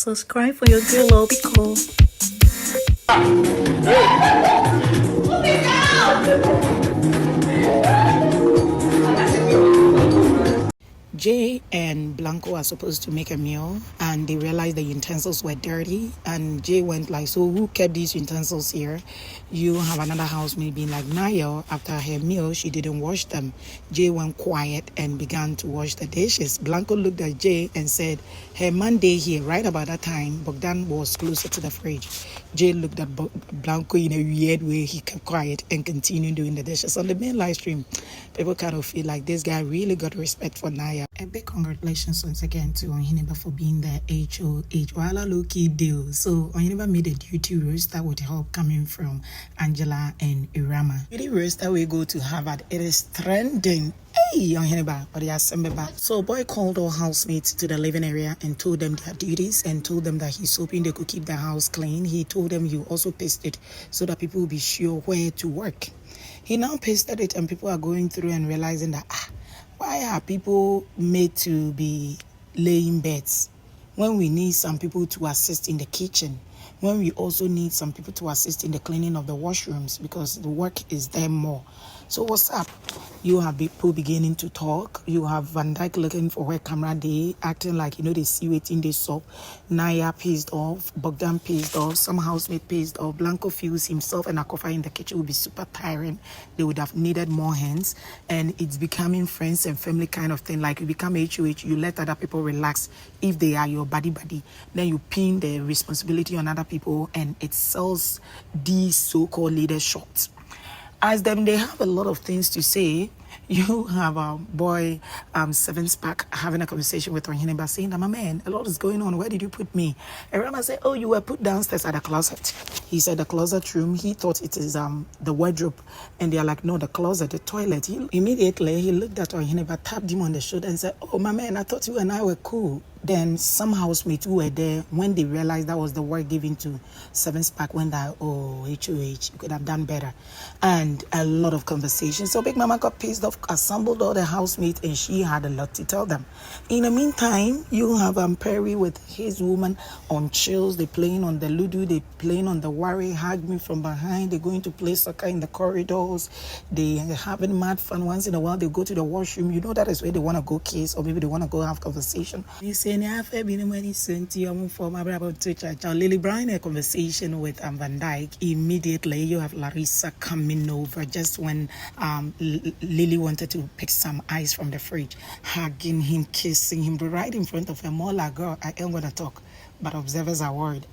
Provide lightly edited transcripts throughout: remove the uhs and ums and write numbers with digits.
Subscribe for your girl will be cool. Jay and Blanco are supposed to make a meal and they realized the utensils were dirty, and Jay went like, so who kept these utensils here? You have another housemate being like, Naya, after her meal she didn't wash them. Jay went quiet and began to wash the dishes. Blanco looked at Jay and said, her Monday here. Right about that time, Bogdan was closer to the fridge. Jay looked at Blanco in a weird way. He kept quiet and continued doing the dishes. On the main live stream, people kind of feel like this guy really got respect for Naya. A big congratulations once again to Onyeneba for being the HOH. Wala low-key deal. So Onyeneba made a duty roster with help coming from Angela and Irama. Duty roster we go to Harvard. It is trending. Hey, Onyeneba, or the assembly. So boy called all housemates to the living area and told them their duties and told them that he's hoping they could keep the house clean. He told them he also pasted it so that people will be sure where to work. He now pasted it and people are going through and realizing that why are people made to be laying beds when we need some people to assist in the kitchen, when we also need some people to assist in the cleaning of the washrooms because the work is there more? So what's up? You have people beginning to talk. You have Vandyke looking for her camera day, acting like, they see waiting this up. Naya pissed off, Bogdan pissed off, some housemate pissed off. Blanco feels himself and Akorfa in the kitchen would be super tiring. They would have needed more hands. And it's becoming friends and family kind of thing. Like you become HOH, you let other people relax. If they are your buddy, then you pin the responsibility on other people and it sells these so-called leader shots. As them, they have a lot of things to say. You have a boy, Seven Spark, having a conversation with Onyeneba saying, my man, a lot is going on. Where did you put me? And Rama said, oh, you were put downstairs at the closet. He said the closet room. He thought it is the wardrobe. And they're like, no, the closet, the toilet. Immediately, he looked at Onyeneba, tapped him on the shoulder and said, oh, my man, I thought you and I were cool. Then some housemates who were there, when they realized that was the work given to Seven Spark, went that, oh, HOH, you could have done better. And a lot of conversations. So Big Mama got pissed off, assembled all the housemates, and she had a lot to tell them. In the meantime, you have Perry with his woman on chills. They playing on the Ludo, they playing on the Worry, hug me from behind. They're going to play soccer in the corridors. They having mad fun. Once in a while, they go to the washroom. You know that is where they want to go kiss, or maybe they want to go have conversation. They say, Lily Brown in a conversation with Vandyke. Immediately, you have Larissa coming over just when Lily wanted to pick some ice from the fridge, hugging him, kissing him right in front of her. More like, girl, I ain't gonna talk, but observers are worried.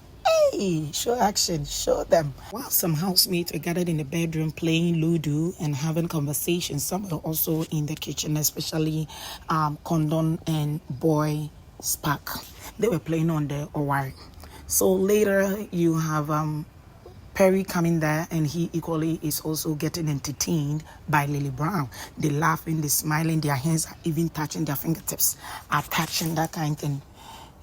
Hey, show action, show them. While some housemates were gathered in the bedroom playing Ludo and having conversations, some were also in the kitchen, especially Kondon and boy Spark. They were playing on the Owari. So later you have Perry coming there, and he equally is also getting entertained by Lily Brown. They laughing, they smiling, their hands are even touching, their fingertips are touching, that kind of thing.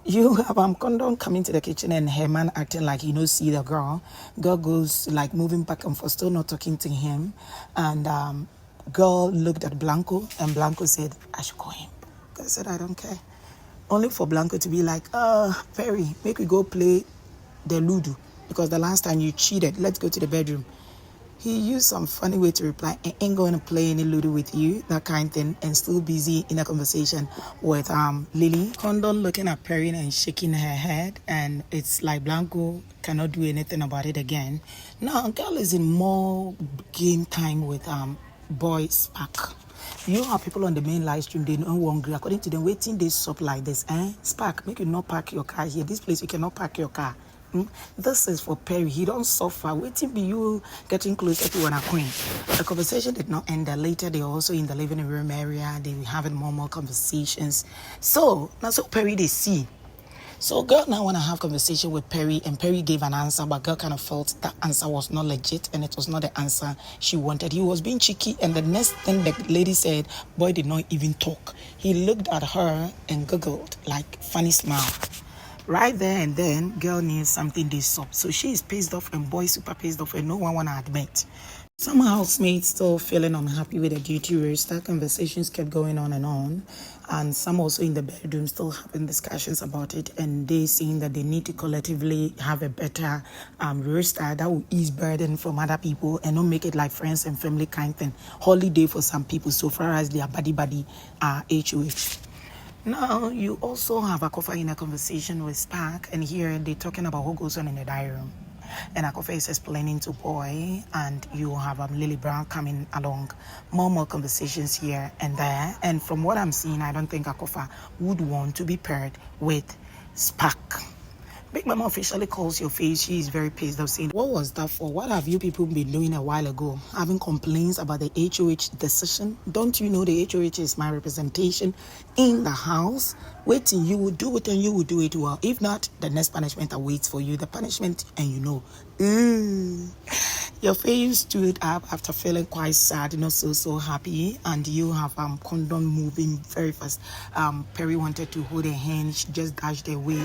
You have Kondon coming to the kitchen and her man acting like he don't see the girl. Girl goes like moving back and forth, still not talking to him. And girl looked at Blanco and Blanco said, I should call him. Girl said, I don't care. Only for Blanco to be like, Perry, make we go play the Ludo. Because the last time you cheated, let's go to the bedroom. He used some funny way to reply, I ain't going to play any Ludo with you, that kind of thing, and still busy in a conversation with Lily. Kondon looking at Perry and shaking her head, and it's like Blanco cannot do anything about it again. Now, girl is in more game time with boy Spark. You have people on the main live stream, they don't hungry. According to them, waiting this up like this. Spark, make you not park your car here. This place, you cannot park your car. This is for Perry. He don't suffer. Waiting be you getting closer to a queen. The conversation did not end there. Later, they are also in the living room area. They were having more conversations. So, now so Perry, they see. So girl now want to have conversation with Perry, and Perry gave an answer, but girl kind of felt that answer was not legit and it was not the answer she wanted. He was being cheeky, and the next thing the lady said, boy did not even talk. He looked at her and giggled like funny smile. Right there and then, girl knew something this up. So she is pissed off and boy super pissed off, and no one want to admit. Some housemates still feeling unhappy with the duty roster. Conversations kept going on, and some also in the bedroom still having discussions about it, and they seeing that they need to collectively have a better roster that will ease burden from other people and not make it like friends and family kind thing. Holiday for some people so far as their body HOH. Now, you also have Akorfa in a conversation with Spark, and here they're talking about what goes on in the diary room. And Akorfa is explaining to Boy, and you have Lily Brown coming along. More conversations here and there. And from what I'm seeing, I don't think Akorfa would want to be paired with Spark. Big Mama officially calls your face. She is very pissed off, saying, what was that for? What have you people been doing a while ago? Having complaints about the HOH decision? Don't you know the HOH is my representation in the house? Waiting, you will do it and you will do it well. If not, the next punishment awaits for you. The punishment, and you know. Your face stood up after feeling quite sad, not so happy, and you have Kondon moving very fast. Perry wanted to hold her hand, she just dashed away.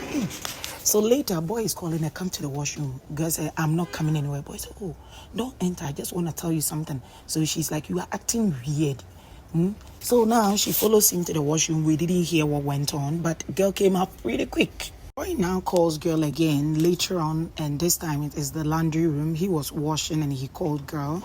So later, Boy is calling her, come to the washroom. Girl said, I'm not coming anywhere. Boy said, oh, don't enter, I just want to tell you something. So she's like, you are acting weird. So now she follows him to the washroom. We didn't hear what went on, but girl came up really quick. Boy now calls girl again later on, and this time it is the laundry room. He was washing and he called girl.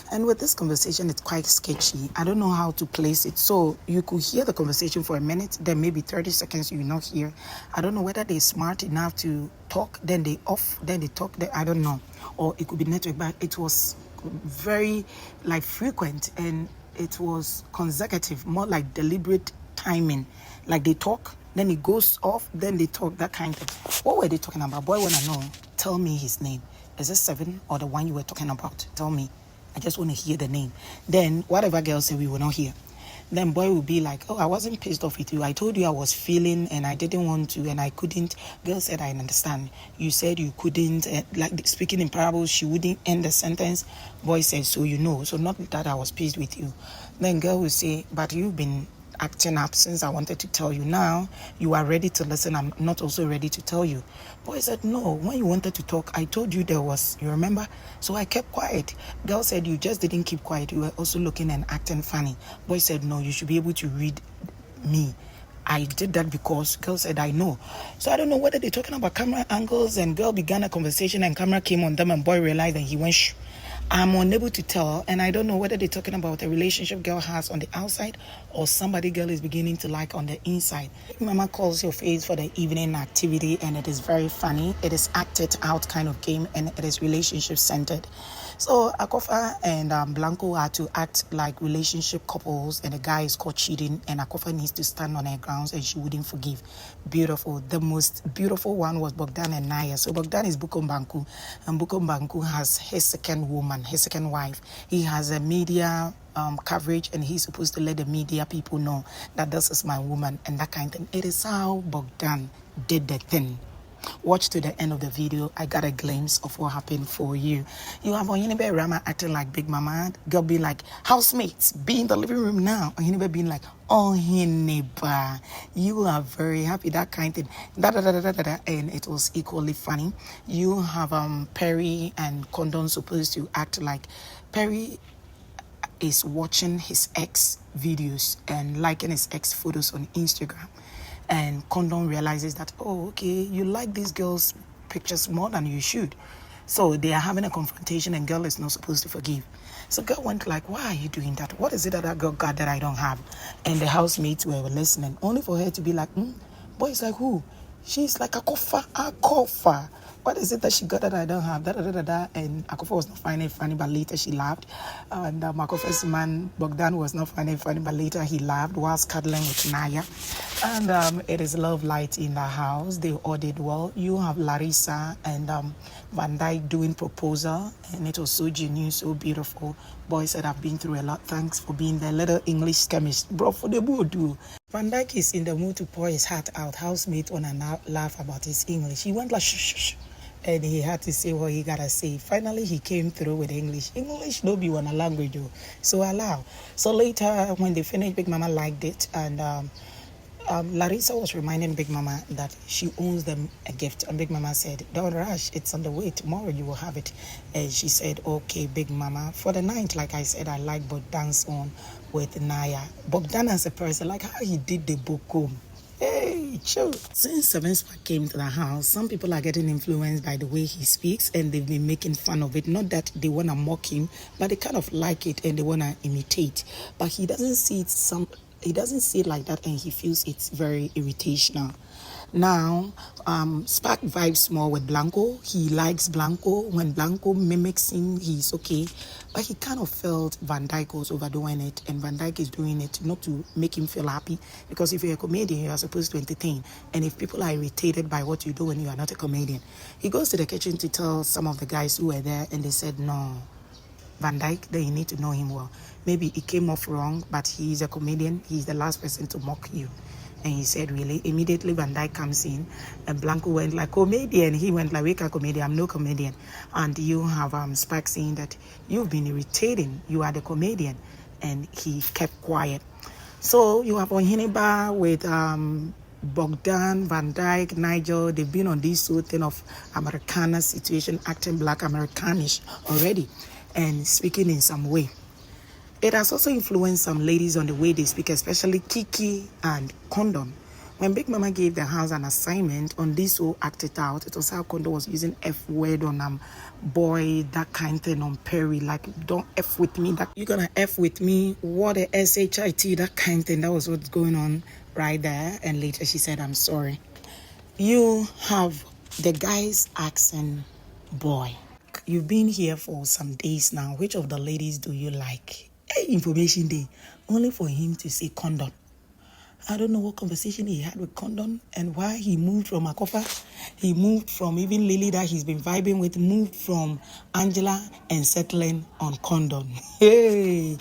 And with this conversation, it's quite sketchy. I don't know how to place it. So you could hear the conversation for a minute, then maybe 30 seconds you will not hear. I don't know whether they're smart enough to talk, then they off, then they talk. I don't know. Or it could be network, but it was very like frequent, and it was consecutive, more like deliberate timing. Like they talk, then it goes off, then they talk, that kind of thing. What were they talking about? Boy, when I know, tell me his name. Is it 7 or the one you were talking about? Tell me. I just want to hear the name. Then whatever girl said, we will not hear. Then Boy will be like, oh, I wasn't pissed off with you. I told you I was feeling and I didn't want to and I couldn't. Girl said, I understand. You said you couldn't. Like speaking in parables, she wouldn't end the sentence. Boy said, so you know. So not that I was pissed with you. Then girl will say, but you've been acting up since I wanted to tell you. Now you are ready to listen. I'm not also ready to tell you. Boy said, no, when you wanted to talk, I told you there was, you remember? So I kept quiet. Girl said, you just didn't keep quiet. You were also looking and acting funny. Boy said, no, you should be able to read me. I did that because girl said, I know. So I don't know whether they're talking about camera angles, and girl began a conversation and camera came on them and boy realized and he went shh. I'm unable to tell, and I don't know whether they're talking about a relationship girl has on the outside or somebody girl is beginning to like on the inside. Mama calls your face for the evening activity, and it is very funny. It is acted out kind of game, and it is relationship centered. So Akorfa and Blanco are to act like relationship couples, and the guy is caught cheating, and Akorfa needs to stand on her grounds, and she wouldn't forgive. Beautiful. The most beautiful one was Bogdan and Naya. So Bogdan is Bukom Banku, and Bukom Banku has his second woman, his second wife. He has a media coverage, and he's supposed to let the media people know that this is my woman and that kind of thing. It is how Bogdan did the thing. Watch to the end of the video. I got a glimpse of what happened for you. You have Oyinebe Rama acting like Big Mama. Girl being like, housemates, be in the living room now. Oyinebe being like, Oyineba, you are very happy, that kind of thing. And it was equally funny. You have Perry and Kondon supposed to act like Perry is watching his ex videos and liking his ex photos on Instagram. And Kondon realizes that, oh, okay, you like these girls' pictures more than you should. So they are having a confrontation, and girl is not supposed to forgive. So girl went like, why are you doing that? What is it that girl got that I don't have? And the housemates were listening, only for her to be like, boy is like, who? She's like, Akorfa. What is it that she got that I don't have? And Akorfa was not finding it funny, but later she laughed. And Akorfa's man, Bogdan, was not finding it funny, but later he laughed whilst cuddling with Naya. And it is love light in the house. They all did well. You have Larissa and Vandyke doing proposal, and it was so genuine, so beautiful. Boy said, I've been through a lot. Thanks for being the little English chemist. Bro, for the do. Vandyke is in the mood to pour his heart out. Housemate want to laugh about his English. He went like, shh. And he had to say what he gotta say. Finally, he came through with English. English no be one language, though. So allow. So later, when they finished, Big Mama liked it, and Larissa was reminding Big Mama that she owes them a gift. And Big Mama said, don't rush, it's on the way. Tomorrow you will have it. And she said, okay, Big Mama. For the night, like I said, I like Bogdan's song with Naya. Bogdan as a person, like how he did the book home. Hey, chill. Since Seven Spark came to the house, some people are getting influenced by the way he speaks and they've been making fun of it. Not that they want to mock him, but they kind of like it and they want to imitate. But he doesn't see it like that, and he feels it's very irritational. Now, Spark vibes more with Blanco. He likes Blanco. When Blanco mimics him, he's okay. But he kind of felt Vandyke was overdoing it, and Vandyke is doing it not to make him feel happy. Because if you're a comedian, you are supposed to entertain. And if people are irritated by what you do when you are not a comedian, he goes to the kitchen to tell some of the guys who were there, and they said, no, Vandyke, then you need to know him well. Maybe it came off wrong, but he's a comedian. He's the last person to mock you. And he said, really? Immediately Vandyke comes in, and Blanco went like, comedian. He went like, wake up, comedian. I'm no comedian. And you have Spark saying that you've been irritating. You are the comedian. And he kept quiet. So you have Ohiniba with Bogdan, Vandyke, Nigel. They've been on this sort of Americana situation, acting black Americanish already, and speaking in some way. It has also influenced some ladies on the way they speak, especially Kiki and Kondon. When Big Mama gave the house an assignment on this who acted out, it was how Kondon was using F word on boy, that kind of thing on Perry, like don't F with me, that you're gonna F with me, what a SHIT, that kind of thing. That was what's going on right there. And later she said, I'm sorry. You have the guys asking, boy, you've been here for some days now. Which of the ladies do you like? Hey, information day. Only for him to say Kondon. I don't know what conversation he had with Kondon and why he moved from Akorfa. He moved from even Lily that he's been vibing with, moved from Angela and settling on Kondon. Hey,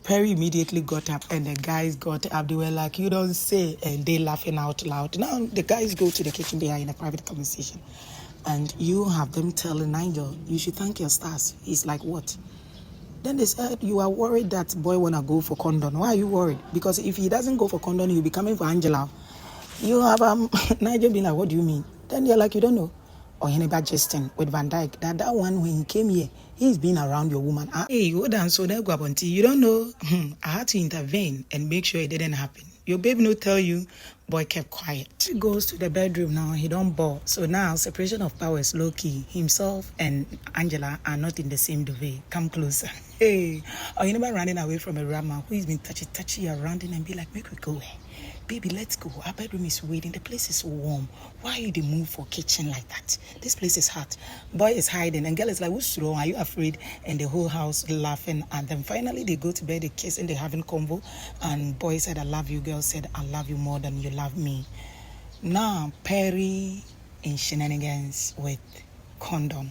Perry immediately got up and the guys got up. They were like, you don't say, and they laughing out loud. Now the guys go to the kitchen. They are in a private conversation. And you have them telling Nigel, you should thank your stars. He's like, what? Then they said, you are worried that boy want to go for Kondon. Why are you worried? Because if he doesn't go for Kondon, he'll be coming for Angela. You have Nigel being like, what do you mean? Then they're like, you don't know. Or Heneba Justin with Vandyke. That one, when he came here, he's been around your woman. Hey, hold on, so there, Guabonti. You don't know. I had to intervene and make sure it didn't happen. Your baby no tell you, boy kept quiet. He goes to the bedroom now, he don't ball. So now, separation of power is low-key. Himself and Angela are not in the same duvet. Come closer. Hey, or you never running away from a rama who has been touchy around him and be like, make we go. Baby, let's go. Our bedroom is waiting. The place is warm. Why you the move for kitchen like that? This place is hot. Boy is hiding and girl is like, what's wrong? Are you afraid? And the whole house laughing at them. Finally, they go to bed, they kiss and they having convo. And boy said, I love you. Girl said, I love you more than you love me. Now, Perry in shenanigans with Kondon.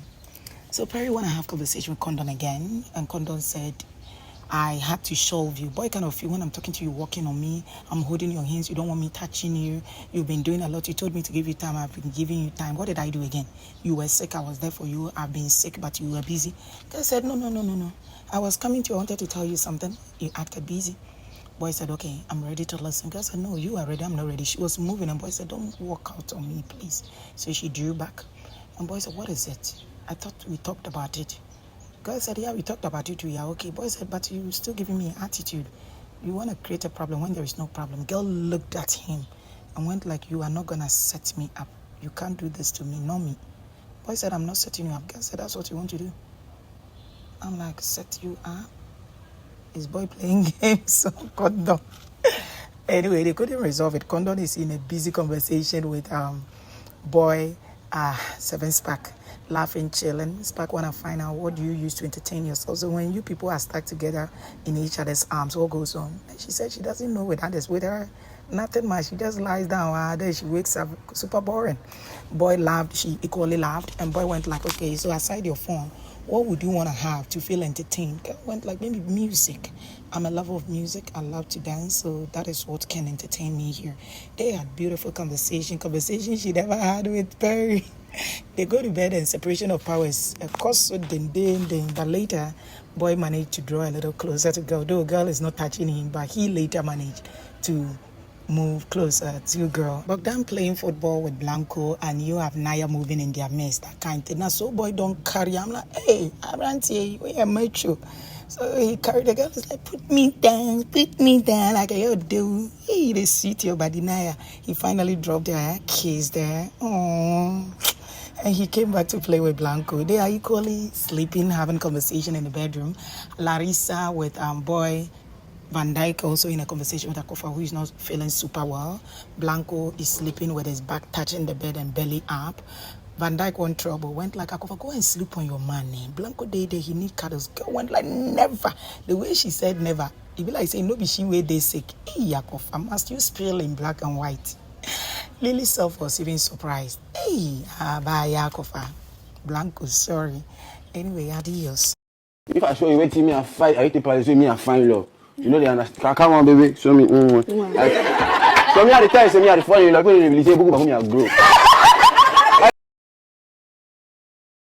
So Perry want to have conversation with Kondon again. And Kondon said, I had to shove you. Boy, kind of feel when I'm talking to you, walking on me, I'm holding your hands, you don't want me touching you. You've been doing a lot. You told me to give you time. I've been giving you time. What did I do again? You were sick. I was there for you. I've been sick, but you were busy. Girl said, no. I was coming to you. I wanted to tell you something. You acted busy. Boy said, okay, I'm ready to listen. Girl said, no, you are ready. I'm not ready. She was moving, and boy said, don't walk out on me, please. So she drew back. And boy said, what is it? I thought we talked about it. Girl said, yeah, we talked about it too. Yeah, okay. Boy said, but you still giving me an attitude. You want to create a problem when there is no problem. Girl looked at him and went like, you are not going to set me up. You can't do this to me, not me. Boy said, I'm not setting you up. Girl said, that's what you want to do. I'm like, set you up? Is boy playing games? So Kondon. Anyway, they couldn't resolve it. Kondon is in a busy conversation with boy Seven Spark. Laughing, chilling. Spark want to find out what do you use to entertain yourself. So when you people are stuck together in each other's arms, what goes on? And she said she doesn't know what that is with her. Nothing much. She just lies down. Then she wakes up. Super boring. Boy laughed. She equally laughed. And boy went like, okay, so aside your phone, what would you want to have to feel entertained? Girl went like, maybe music. I'm a lover of music. I love to dance. So that is what can entertain me here. They had beautiful conversation she never had with Perry. They go to bed and separation of powers. Of course, so but later, boy managed to draw a little closer to girl. Though girl is not touching him, but he later managed to move closer to you, girl. But then playing football with Blanco and you have Naya moving in their midst, that kind of thing. Now, so boy don't carry. I'm like, hey, I'm auntie, we are mature. So he carried the girl. He's like, put me down, like I do. Hey, they sweet your body, Naya. He finally dropped her, kissed her. Aww. And he came back to play with Blanco. They are equally sleeping, having conversation in the bedroom. Larissa with boy Vandyke also in a conversation with Akorfa, who is not feeling super well. Blanco is sleeping with his back touching the bed and belly up. Vandyke went trouble, went like, Akorfa, go and sleep on your money. Blanco he need cuddles. Girl went like, never. The way she said never, it be like saying, no be she way they sick. Hey, Akorfa, must you spill in black and white? Lily self was even surprised. Hey, bye, Akorfa. Blanco, sorry. Anyway, adios. If I show you waiting me a fight, I hate to play me a fine love. You know they understand. Come on, baby. Show me. Show me how the time. Show me how the phone. You like when you say, "Book, me a grow."